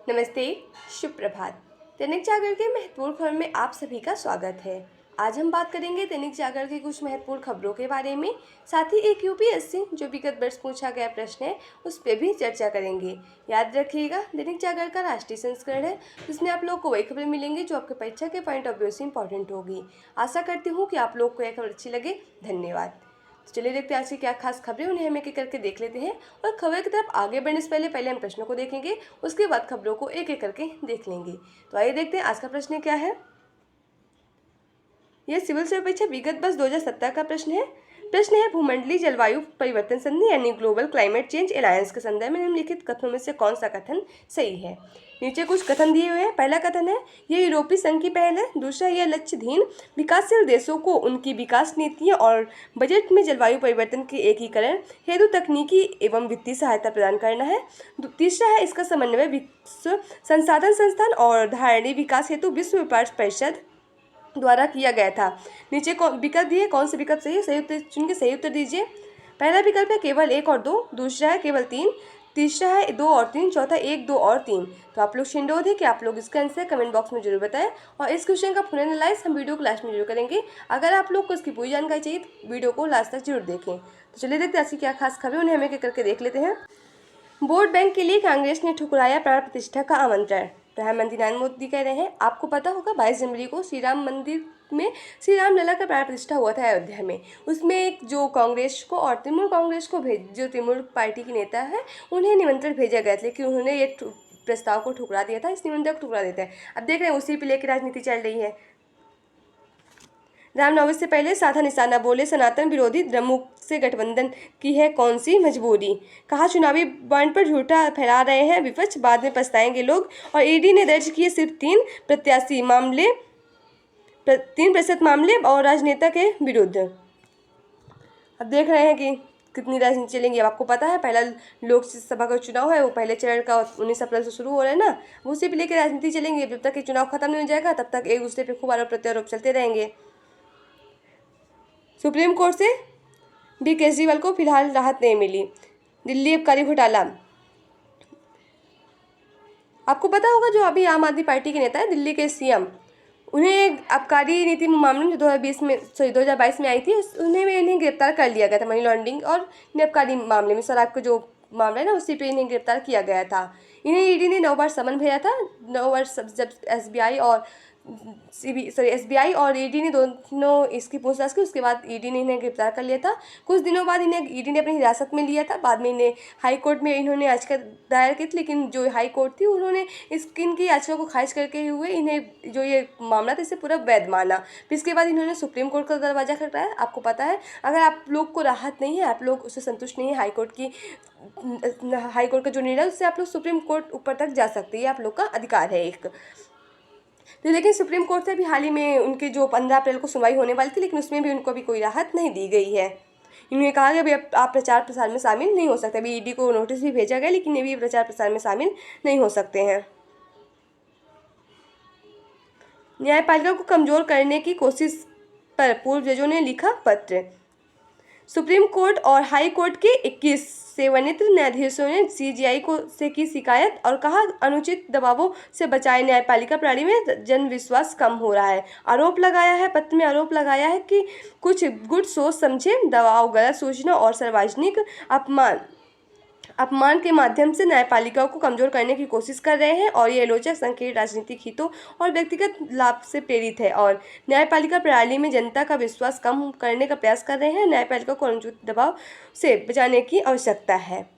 नमस्ते, शुभ प्रभात। दैनिक जागरण के महत्वपूर्ण खबर में आप सभी का स्वागत है। आज हम बात करेंगे दैनिक जागरण की कुछ महत्वपूर्ण खबरों के बारे में। साथ ही एक यूपीएससी जो विगत वर्ष पूछा गया प्रश्न है उस पर भी चर्चा करेंगे। याद रखिएगा, दैनिक जागरण का राष्ट्रीय संस्करण है जिसमें आप लोग को वही खबरें मिलेंगी जो आपके परीक्षा के पॉइंट ऑफ व्यू से इंपॉर्टेंट होगी। आशा करती हूँ कि आप लोग को यह खबर अच्छी लगे। धन्यवाद। तो चलिए देखते हैं आज की क्या खास खबरें, उन्हें हम एक एक करके देख लेते हैं। और खबर की तरफ आगे बढ़ने से पहले हम प्रश्नों को देखेंगे, उसके बाद खबरों को एक एक करके देख लेंगे। तो आइए देखते हैं आज का प्रश्न क्या है। यह सिविल सेवा परीक्षा विगत वर्ष 2017 का प्रश्न है। प्रश्न है, भूमंडलीय जलवायु परिवर्तन संधि यानी ग्लोबल क्लाइमेट चेंज अलायंस के संदर्भ में निम्नलिखित कथनों में से कौन सा कथन सही है। नीचे कुछ कथन दिए हुए हैं। पहला कथन है, यह यूरोपीय संघ की पहल है। दूसरा, यह लक्ष्यधीन विकासशील देशों को उनकी विकास नीतियां और बजट में जलवायु परिवर्तन के एकीकरण हेतु तकनीकी एवं वित्तीय सहायता प्रदान करना है। तीसरा है, इसका समन्वय विश्व संसाधन संस्थान और धारणीय विकास हेतु विश्व व्यापार परिषद द्वारा किया गया था। नीचे विकल्प दिए, कौन से विकल्प सही है, सही उत्तर चुन के सही उत्तर दीजिए। पहला विकल्प है केवल 1 और 2, दूसरा है केवल 3, तीसरा है 2 और 3, चौथा 1, 2 और 3। तो आप लोग शिंडोद है कि आप लोग इसका आंसर कमेंट बॉक्स में जरूर बताएं। और इस क्वेश्चन का फुल एनालाइज हम वीडियो को लास्ट में जरूर करेंगे। अगर आप लोग को इसकी पूरी जानकारी चाहिए तो वीडियो को लास्ट तक जरूर देखें। तो चलिए देखते हैं ऐसी क्या खास खबरें, उन्हें हम एक एक करके देख लेते हैं। वोट बैंक के लिए कांग्रेस ने ठुकराया प्राण प्रतिष्ठा का आमंत्रण। प्रधानमंत्री नरेंद्र मोदी कह रहे हैं, आपको पता होगा 22 जनवरी को श्री राम मंदिर में श्री राम लला का प्राण प्रतिष्ठा हुआ था अयोध्या में। उसमें एक जो कांग्रेस को और तृणमूल कांग्रेस को जो तृणमूल पार्टी की नेता है उन्हें निमंत्रण भेजा गया था, लेकिन उन्होंने ये प्रस्ताव को ठुकरा दिया था। इस निमंत्रण को ठुकरा देता है। अब देख रहे हैं उसी पे लेकर राजनीति चल रही है। रामनवमी से पहले साधा निशाना, बोले सनातन विरोधी द्रमुक से गठबंधन की है कौन सी मजबूरी। कहा, चुनावी बॉन्ड पर झूठा फैला रहे हैं विपक्ष, बाद में पछताएंगे लोग। और ईडी ने दर्ज किए सिर्फ 3% मामले और राजनेता के विरुद्ध। अब देख रहे हैं कि कितनी राजनीति चलेंगी। अब आपको पता है पहला लोकसभा का चुनाव है वो पहले चरण का 19 अप्रैल से शुरू हो रहा है ना, उसी पे लेकर राजनीति चलेंगी। जब तक ये चुनाव खत्म नहीं हो जाएगा तब तक एक दूसरे पे खूब आरोप प्रत्यारोप चलते रहेंगे। सुप्रीम कोर्ट से भी केजरीवाल को फिलहाल राहत नहीं मिली। दिल्ली आबकारी घोटाला, आपको पता होगा जो अभी आम आदमी पार्टी के नेता है दिल्ली के सीएम, उन्हें आबकारी नीति मामले में जो 2022 में आई थी इन्हें गिरफ्तार कर लिया गया था मनी लॉन्ड्रिंग और आबकारी मामले में। शराब का जो मामला है ना उसी पे इन्हें गिरफ्तार किया गया था। इन्हें ईडी ने 9 बार समन भेजा था। 9 बार जब एसबीआई और ईडी ने दोनों इसकी पूछताछ की, उसके बाद ईडी ने इन्हें गिरफ्तार कर लिया था। कुछ दिनों बाद इन्हें ईडी ने अपनी हिरासत में लिया था। बाद में इन्हें हाई कोर्ट में इन्होंने याचिका दायर की थी, लेकिन जो हाई कोर्ट थी उन्होंने इनकी याचिका को खारिज करके हुए इन्हें जो ये मामला था इसे पूरा वैध माना। फिर इसके बाद इन्होंने सुप्रीम कोर्ट का दरवाजा खटखटाया। आपको पता है अगर आप लोग को राहत नहीं है, आप लोग उससे संतुष्ट नहीं है हाई कोर्ट का जो निर्णय उससे आप लोग सुप्रीम कोर्ट ऊपर तक जा सकते हैं, आप लोग का अधिकार है एक। तो लेकिन सुप्रीम कोर्ट से भी हाल ही में उनके जो 15 अप्रैल को सुनवाई होने वाली थी, लेकिन उसमें भी उनको अभी कोई राहत नहीं दी गई है। इन्होंने कहा कि अभी आप प्रचार प्रसार में शामिल नहीं हो सकते। अभी ईडी को नोटिस भी भेजा गया, लेकिन ये भी प्रचार प्रसार में शामिल नहीं हो सकते हैं। न्यायपालिका को कमजोर करने की कोशिश पर पूर्व जजों ने लिखा पत्र। सुप्रीम कोर्ट और हाई कोर्ट के 21 सेवानिवृत्त न्यायाधीशों ने सीजीआई से की शिकायत और कहा अनुचित दबावों से बचाए न्यायपालिका प्रणाली में जन विश्वास कम हो रहा है। पत्र में आरोप लगाया है कि कुछ गुट सोच समझे दबाव, गलत सूचना और सार्वजनिक अपमान के माध्यम से न्यायपालिका को कमजोर करने की कोशिश कर रहे हैं और ये आलोचक संकीर्ण राजनीतिक हितों और व्यक्तिगत लाभ से प्रेरित है और न्यायपालिका प्रणाली में जनता का विश्वास कम करने का प्रयास कर रहे हैं। न्यायपालिका को अनुचित दबाव से बचाने की आवश्यकता है।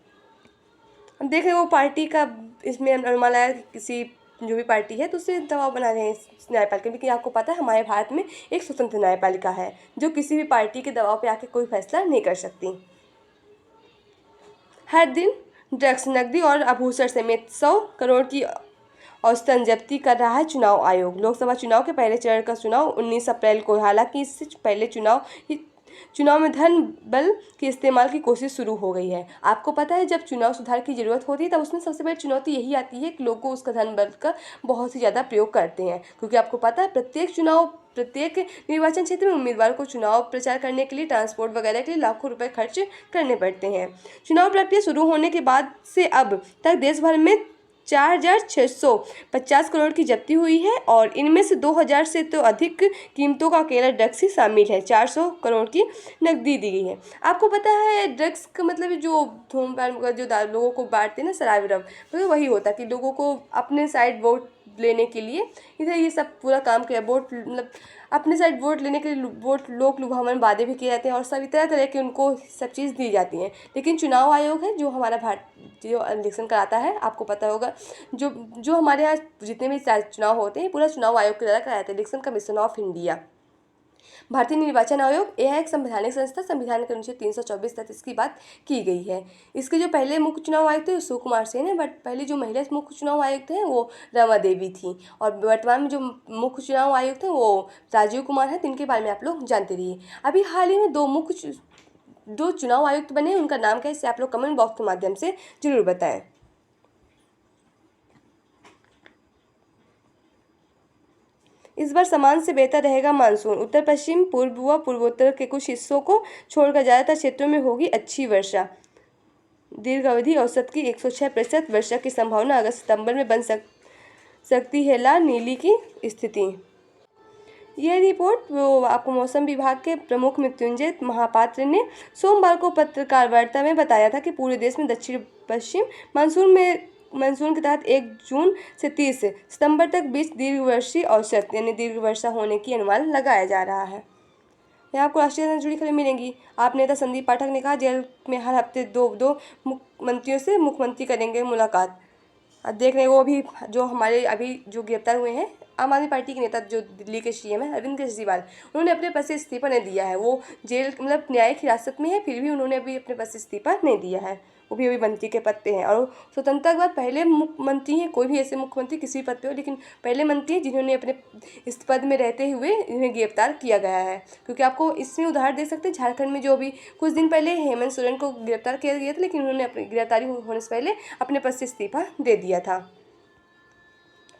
अब देखें वो पार्टी का इसमें अनुमान आया किसी जो भी पार्टी है तो उससे दबाव बना रहे हैं न्यायपालिका, लेकिन आपको पता है हमारे भारत में एक स्वतंत्र न्यायपालिका है जो किसी भी पार्टी के दबाव पर आके कोई फैसला नहीं कर सकती। हर दिन ड्रग्स, नकदी और आभूषण समेत 100 करोड़ की औसतन जब्ती कर रहा है चुनाव आयोग। लोकसभा चुनाव के पहले चरण का चुनाव 19 अप्रैल को, हालांकि इससे पहले चुनाव में धन बल के इस्तेमाल की कोशिश शुरू हो गई है। आपको पता है जब चुनाव सुधार की जरूरत होती है तब उसमें सबसे बड़ी चुनौती यही आती है कि लोग उसका धन बल का बहुत ही ज़्यादा प्रयोग करते हैं, क्योंकि आपको पता है प्रत्येक निर्वाचन क्षेत्र में उम्मीदवार को चुनाव प्रचार करने के लिए ट्रांसपोर्ट वगैरह के लिए लाखों रुपए खर्च करने पड़ते हैं। चुनाव प्रक्रिया शुरू होने के बाद से अब तक देश भर में 4,650 करोड़ की जब्ती हुई है और इनमें से 2,000 से तो अधिक कीमतों का अकेला ड्रग्स ही शामिल है। 400 करोड़ की नकदी दी गई है। आपको पता है ड्रग्स का मतलब जो धूम्रपान का जो लोगों को बांटते हैं ना, शराब वराब, तो वही होता है कि लोगों को अपने साइड वोट लेने के लिए इधर ये सब पूरा काम किया। वोट मतलब अपने साइड वोट लेने के लिए वोट लोग लुभावन वादे भी किए जाते हैं और सभी तरह तरह के उनको सब चीज़ दी जाती हैं। लेकिन चुनाव आयोग है जो हमारा जो इलेक्शन कराता है, आपको पता होगा, जो हमारे यहाँ जितने भी चुनाव होते हैं पूरा चुनाव आयोग के द्वारा कराते हैं। इलेक्शन कमीशन ऑफ इंडिया, भारतीय निर्वाचन आयोग, यह एक संवैधानिक संस्था, संविधान के अनुच्छेद 324 तक इसकी बात की गई है। इसके जो पहले मुख्य चुनाव आयुक्त थे सुकुमार सेन है, बट पहले जो महिला मुख्य चुनाव आयुक्त हैं वो रमा देवी थी और वर्तमान में जो मुख्य चुनाव आयुक्त हैं वो राजीव कुमार हैं। जिनके बारे में आप लोग जानते रहिए। अभी हाल ही में दो चुनाव आयुक्त बने, उनका नाम क्या है इसे आप लोग कमेंट बॉक्स के माध्यम से जरूर बताएं। इस बार सामान्य से बेहतर रहेगा मानसून। उत्तर पश्चिम, पूर्व व पूर्वोत्तर के कुछ हिस्सों को छोड़कर ज़्यादातर क्षेत्रों में होगी अच्छी वर्षा। दीर्घ अवधि औसत की 106% वर्षा की संभावना। अगस्त सितंबर में बन सकती है लाल नीली की स्थिति। यह रिपोर्ट वो आपको मौसम विभाग के प्रमुख मृत्युंजय महापात्र ने सोमवार को पत्रकार वार्ता में बताया था कि पूरे देश में दक्षिण पश्चिम मानसून के तहत 1 जून से 30 सितंबर तक 20 दीर्घवर्षीय औसत यानी दीर्घ वर्षा होने की अनुमान लगाया जा रहा है। यहाँ आपको राष्ट्रीय से जुड़ी खबरें मिलेंगी। आप नेता संदीप पाठक ने कहा जेल में हर हफ्ते दो मुख्यमंत्रियों से मुख्यमंत्री करेंगे मुलाकात। अब देख रहे हैं वो भी जो हमारे अभी जो गिरफ्तार हुए हैं आम आदमी पार्टी के नेता जो दिल्ली के सीएम है अरविंद केजरीवाल, उन्होंने अपने पद से इस्तीफा नहीं दिया है। वो जेल मतलब न्यायिक हिरासत में है, फिर भी उन्होंने अभी अपने पद से इस्तीफा नहीं दिया है। वो भी अभी मंत्री के पद पे हैं और स्वतंत्रता के बाद पहले मुख्यमंत्री हैं, कोई भी ऐसे मुख्यमंत्री किसी पद पे हो, लेकिन पहले मंत्री हैं जिन्होंने अपने इस पद में रहते हुए इन्हें गिरफ्तार किया गया है। क्योंकि आपको इसमें उदाहरण दे सकते हैं, झारखंड में जो अभी कुछ दिन पहले हेमंत सोरेन को गिरफ्तार किया गया था, लेकिन उन्होंने अपनी गिरफ्तारी होने से पहले अपने पद से इस्तीफा दे दिया था।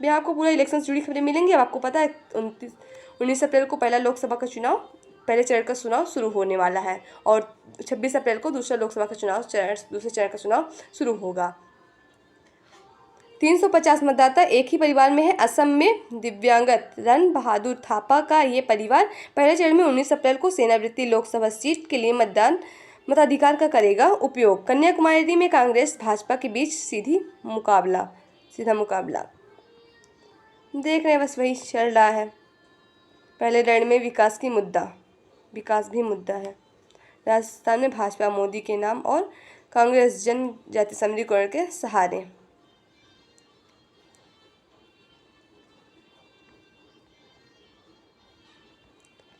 यहाँ आपको पूरा इलेक्शन से जुड़ी खबरें मिलेंगी। अब आपको पता है 19 अप्रैल को पहला लोकसभा का चुनाव, पहले चरण का चुनाव शुरू होने वाला है और 26 अप्रैल को दूसरा लोकसभा का चुनाव दूसरे चरण का चुनाव शुरू होगा। 350 मतदाता एक ही परिवार में है। असम में दिव्यांगत रण बहादुर थापा का ये परिवार पहले चरण में 19 अप्रैल को सेनावृत्ति लोकसभा सीट के लिए मताधिकार का करेगा उपयोग। कन्याकुमारी में कांग्रेस भाजपा के बीच सीधा मुकाबला देख रहे हैं, बस वही चल रहा है। पहले रण में विकास भी मुद्दा है। राजस्थान में भाजपा मोदी के नाम और कांग्रेस जनजाति समीकरण के सहारे।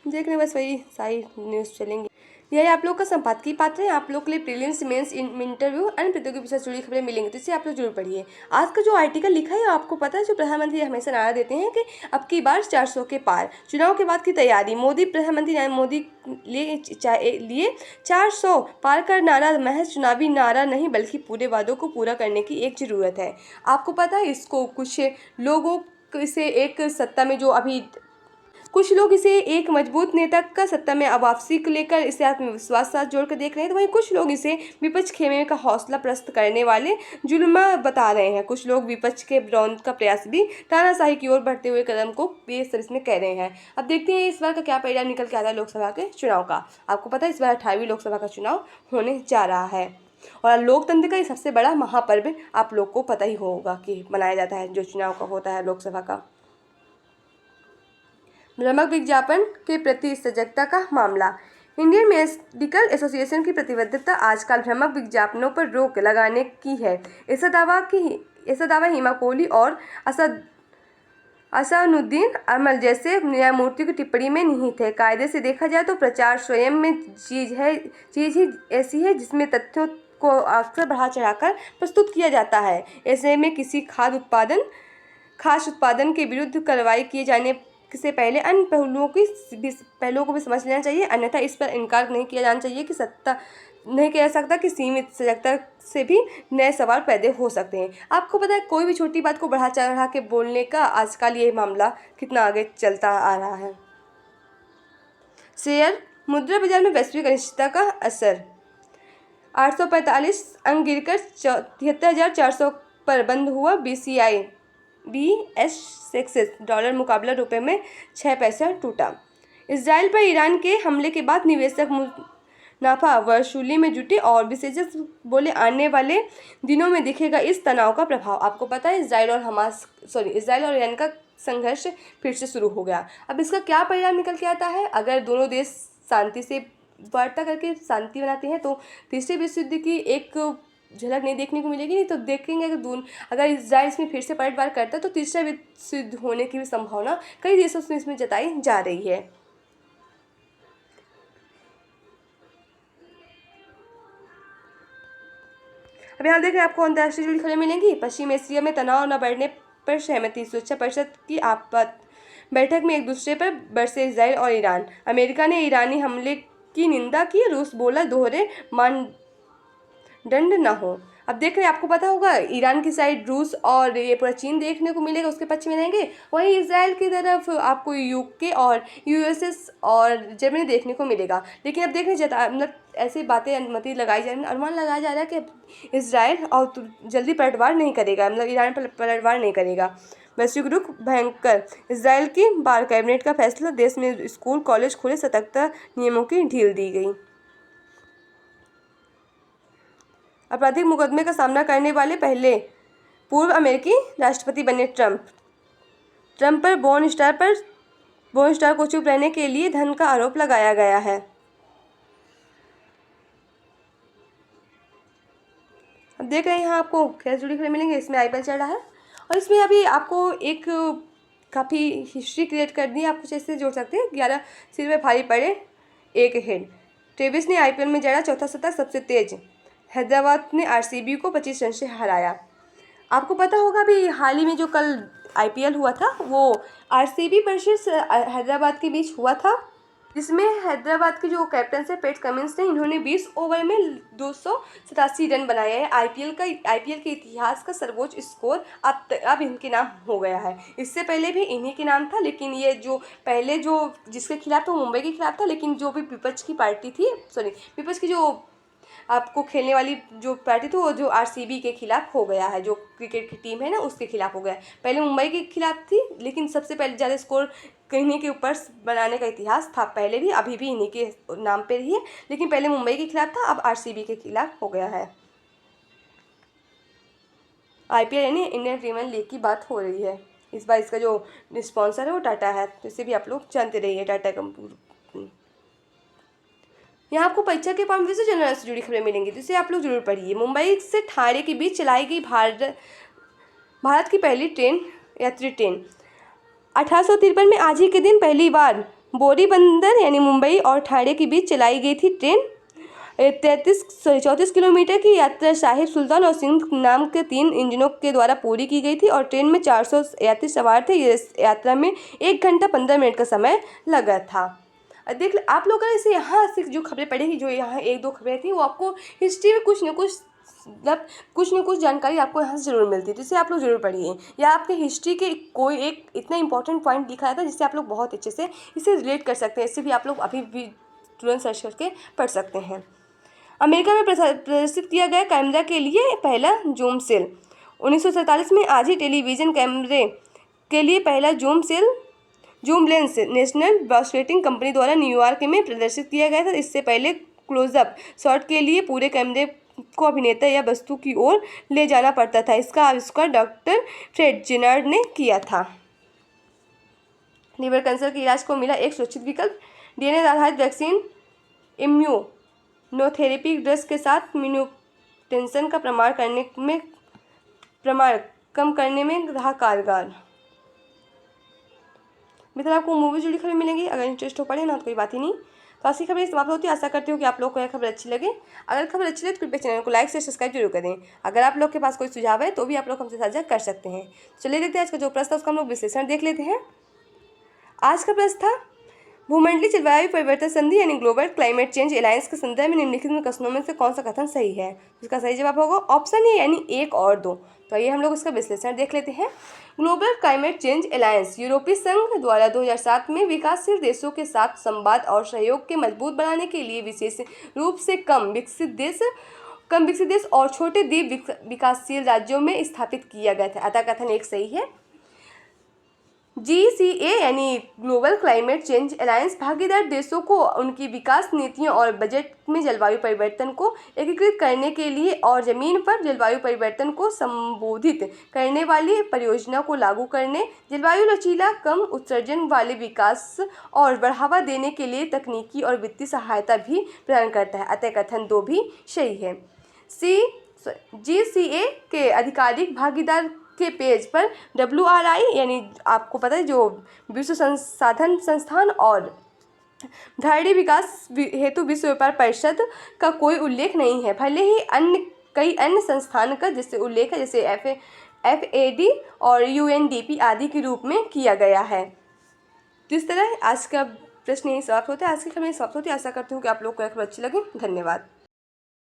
देख रहे हैं, बस वही सारी न्यूज़ चलेंगी। यही आप लोग का संपादकीय पात्र है। आप लोग के लिए प्रीलिम्स, मेंस, इंटरव्यू अन्य प्रतियोगी से जुड़ी खबरें मिलेंगी, तो इसे आप लोग जरूर पढ़िए। आज का जो आर्टिकल लिखा है आपको पता है, जो प्रधानमंत्री हमेशा नारा देते हैं कि अब की बार 400 के पार। चुनाव के बाद की तैयारी। प्रधानमंत्री मोदी लिए 400 पार का नारा महज चुनावी नारा नहीं बल्कि पूरे वादों को पूरा करने की एक ज़रूरत है। आपको पता है इसको कुछ लोगों इसे एक सत्ता में जो अभी कुछ लोग इसे एक मजबूत नेता का सत्ता में वापसी को लेकर इसे आत्मविश्वास साथ जोड़कर देख रहे हैं, तो वहीं कुछ लोग इसे विपक्ष खेमे का हौसला प्रस्त करने वाले जुल्मा बता रहे हैं। कुछ लोग विपक्ष के रौंद का प्रयास भी तानाशाही की ओर बढ़ते हुए कदम को बेसब्री में कह रहे हैं। अब देखते हैं इस बार का क्या परिणाम निकल के आता है लोकसभा के चुनाव का। आपको पता है इस बार 28वीं लोकसभा का चुनाव होने जा रहा है और लोकतंत्र का ये सबसे बड़ा महापर्व आप लोग को पता ही होगा कि मनाया जाता है जो चुनाव का होता है लोकसभा का। भ्रामक विज्ञापन के प्रति सजगता का मामला। इंडियन मेडिकल एसोसिएशन की प्रतिबद्धता आजकल भ्रामक विज्ञापनों पर रोक लगाने की है। ऐसा दावा हिमा कोहली और असानुद्दीन अमल जैसे न्यायमूर्ति की टिप्पणी में निहित है। कायदे से देखा जाए तो प्रचार स्वयं में चीज ही ऐसी है जिसमें तथ्यों को अक्सर बढ़ा चढ़ाकर प्रस्तुत किया जाता है। ऐसे में किसी खास उत्पादन के विरुद्ध कार्रवाई किए जाने से पहले अन्य पहलुओं को भी समझ लेना चाहिए, अन्यथा इस पर इनकार नहीं किया जाना चाहिए कि नहीं कह सकता कि सीमित सजगता से भी नए सवाल पैदा हो सकते हैं। आपको पता है कोई भी छोटी बात को बढ़ा चढ़ा के बोलने का आजकल ये मामला कितना आगे चलता आ रहा है। शेयर मुद्रा बाजार में वैश्विक अनिश्चितता का असर। 845 अंक गिरकर 73,400 पर बंद हुआ BCI डॉलर मुकाबला रुपए में 6 पैसा टूटा। इसराइल पर ईरान के हमले के बाद निवेशक मुनाफा वसूली में जुटे और विशेषज्ञ बोले आने वाले दिनों में दिखेगा इस तनाव का प्रभाव। आपको पता है इसराइल और ईरान का संघर्ष फिर से शुरू हो गया। अब इसका क्या परिणाम निकल के आता है? अगर दोनों देश शांति से वार्ता करके शांति बनाते हैं तो तीसरे विश्व युद्ध की एक झलक नहीं देखने को मिलेगी। नहीं तो देखेंगे अगर इजराइल इसमें फिर से पलटवार करता है तो तीसरा विश्व युद्ध होने की भी संभावना कई देशों से इसमें जताई जा रही है। अब यहाँ देखें आपको अंतर्राष्ट्रीय जुड़ी खबरें मिलेंगी। पश्चिम एशिया में तनाव न बढ़ने पर सहमति। सुरक्षा परिषद की आपात बैठक में एक दूसरे पर बरसे इजराइल और ईरान। अमेरिका ने ईरानी हमले की निंदा की। रूस बोला दोहरे मानदंड न हो। अब देख रहे हैं आपको पता होगा ईरान की साइड रूस और ये पूरा चीन देखने को मिलेगा, उसके पक्ष में रहेंगे। वहीं इसराइल की तरफ आपको यूके और यूएसएस और जर्मनी देखने को मिलेगा। लेकिन अब देख रहे मतलब ऐसी बातें अनुमति लगाई जा रही है, अनुमान लगाया जा रहा है कि इसराइल और जल्दी पलटवार नहीं करेगा, मतलब ईरान पर पलटवार नहीं करेगा। वैश्विक रुख भयंकर। इसराइल की बार कैबिनेट का फैसला। देश में स्कूल कॉलेज खुले। सतर्कता नियमों की ढील दी गई। आपराधिक मुकदमे का सामना करने वाले पहले पूर्व अमेरिकी राष्ट्रपति बने ट्रंप पर बॉर्न स्टार को चुप रहने के लिए धन का आरोप लगाया गया है। अब देख रहे हैं यहाँ आपको खेल जुड़ी खबरें मिलेंगे। इसमें आईपीएल चल रहा है और इसमें अभी आपको एक काफ़ी हिस्ट्री क्रिएट कर दी। आप कुछ ऐसे जोड़ सकते हैं। 11 सिर में भारी पड़े एक हेड। ट्रेविस ने आईपीएल में जड़ा चौथा शतक। सबसे तेज। हैदराबाद ने आरसीबी को 25 रन से हराया। आपको पता होगा अभी हाल ही में जो कल आईपीएल हुआ था वो आरसीबी वर्सेस हैदराबाद के बीच हुआ था, जिसमें हैदराबाद के जो कैप्टन है पैट कमिंस ने इन्होंने 20 ओवर में 287 रन बनाए हैं। आईपीएल के इतिहास का सर्वोच्च स्कोर अब इनके नाम हो गया है। इससे पहले भी इन्हीं के नाम था, लेकिन ये जो पहले जो जिसके खिलाफ था मुंबई के खिलाफ था, लेकिन जो भी विपक्ष की पार्टी थी विपक्ष की जो आपको खेलने वाली जो पार्टी थी वो जो आरसीबी के खिलाफ हो गया है। जो क्रिकेट की टीम है ना उसके खिलाफ हो गया है। पहले मुंबई के खिलाफ थी, लेकिन सबसे पहले ज़्यादा स्कोर इन्हीं के ऊपर बनाने का इतिहास था पहले भी, अभी भी इन्हीं के नाम पे ही है। लेकिन पहले मुंबई के खिलाफ था, अब आरसीबी के खिलाफ हो गया है। आईपीएल यानी इंडियन प्रीमियर लीग की बात हो रही है। इस बार इसका जो स्पॉन्सर है वो टाटा है, तो इसे भी आप लोग जानते रहिए, टाटा कंपनी। यहाँ आपको परीक्षा के फॉर्म से जनरल से जुड़ी खबरें मिलेंगी, तो इसे आप लोग जरूर पढ़िए। मुंबई से ठाणे के बीच चलाई गई भारत की पहली यात्री ट्रेन। 1853 में आज ही के दिन पहली बार बोरी बंदर यानी मुंबई और ठाणे के बीच चलाई गई थी ट्रेन। 34 किलोमीटर की यात्रा साहिब सुल्तान और सिंध नाम के 3 इंजनों के द्वारा पूरी की गई थी और ट्रेन में 400 यात्री सवार थे। इस यात्रा में 1 घंटा 15 मिनट का समय लगा था। देख आप लोग अगर इसे यहाँ से जो खबरें पढ़ेंगी, जो यहाँ 1-2 खबरें थी, वो आपको हिस्ट्री में कुछ न कुछ जानकारी आपको यहाँ से जरूर मिलती है, जिसे आप लोग जरूर पढ़िए। या आपके हिस्ट्री के कोई एक इतना इंपॉर्टेंट पॉइंट लिखा था जिससे आप लोग बहुत अच्छे से इसे रिलेट कर सकते हैं। इससे भी आप लोग अभी भी तुरंत सर्च करके पढ़ सकते हैं। अमेरिका में प्रदर्शित किया गया कैमरा के लिए पहला जूम सेल। 1947 में आज ही टेलीविज़न कैमरे के लिए पहला zoom lens national broadcasting company द्वारा न्यूयॉर्क में प्रदर्शित किया गया था। इससे पहले क्लोजअप शॉट के लिए पूरे कैमरे को अभिनेता या वस्तु की ओर ले जाना पड़ता था। इसका आविष्कार डॉक्टर फ्रेड जेनार्ड ने किया था। लीवर कैंसर के इलाज को मिला एक सुरक्षित विकल्प। डीएनए आधारित वैक्सीन इम्यूनोथेरेपी ड्रग्स के साथ म्यूटेशन का प्रमाण कम करने में रहा कारगर। मित्र आपको मूवी जुड़ी खबरें मिलेंगी, अगर इंटरेस्ट हो पड़े ना तो कोई बात ही नहीं। तो ऐसी खबरें समाप्त होती है। आशा करती हूँ कि आप लोग को यह खबर अच्छी लगे। अगर खबर अच्छी लगे तो कृपया चैनल को लाइक से सब्सक्राइब जरूर करें। अगर आप लोग के पास कोई सुझाव है तो भी आप लोग हमसे साझा कर सकते हैं। चलिए देखते हैं आज का जो प्रश्न था उसका हम लोग विश्लेषण देख लेते हैं। आज का प्रश्न था भूमंडलीय जलवायु परिवर्तन संधि यानी ग्लोबल क्लाइमेट चेंज अलायंस के संदर्भ में निम्नलिखित में कथनों में से कौन सा कथन सही है। इसका सही जवाब होगा ऑप्शन ए यानी 1 और 2। तो आइए हम लोग इसका विश्लेषण देख लेते हैं। ग्लोबल क्लाइमेट चेंज अलायंस यूरोपीय संघ द्वारा 2007 में विकासशील देशों के साथ संवाद और सहयोग के मजबूत बनाने के लिए विशेष रूप से कम विकसित देश कम विकसित देश और छोटे द्वीप विकासशील राज्यों में स्थापित किया गया था। अतः कथन एक सही है। GCA यानी ग्लोबल क्लाइमेट चेंज अलायंस भागीदार देशों को उनकी विकास नीतियों और बजट में जलवायु परिवर्तन को एकीकृत करने के लिए और ज़मीन पर जलवायु परिवर्तन को संबोधित करने वाली परियोजना को लागू करने, जलवायु लचीला कम उत्सर्जन वाले विकास और बढ़ावा देने के लिए तकनीकी और वित्तीय सहायता भी प्रदान करता है। अतः कथन 2 भी सही है। GCA के आधिकारिक भागीदार के पेज पर WRI यानी आपको पता है जो विश्व संसाधन संस्थान और धारणीय विकास हेतु विश्व व्यापार परिषद का कोई उल्लेख नहीं है, भले ही कई अन्य संस्थान का जिससे उल्लेख है, जैसे FAD और UNDP आदि के रूप में किया गया है। तो इस तरह आज का प्रश्न यही समाप्त होता है। आज की खबर समाप्त होती है। आशा करती हूँ कि आप लोग को अच्छी लगी। धन्यवाद।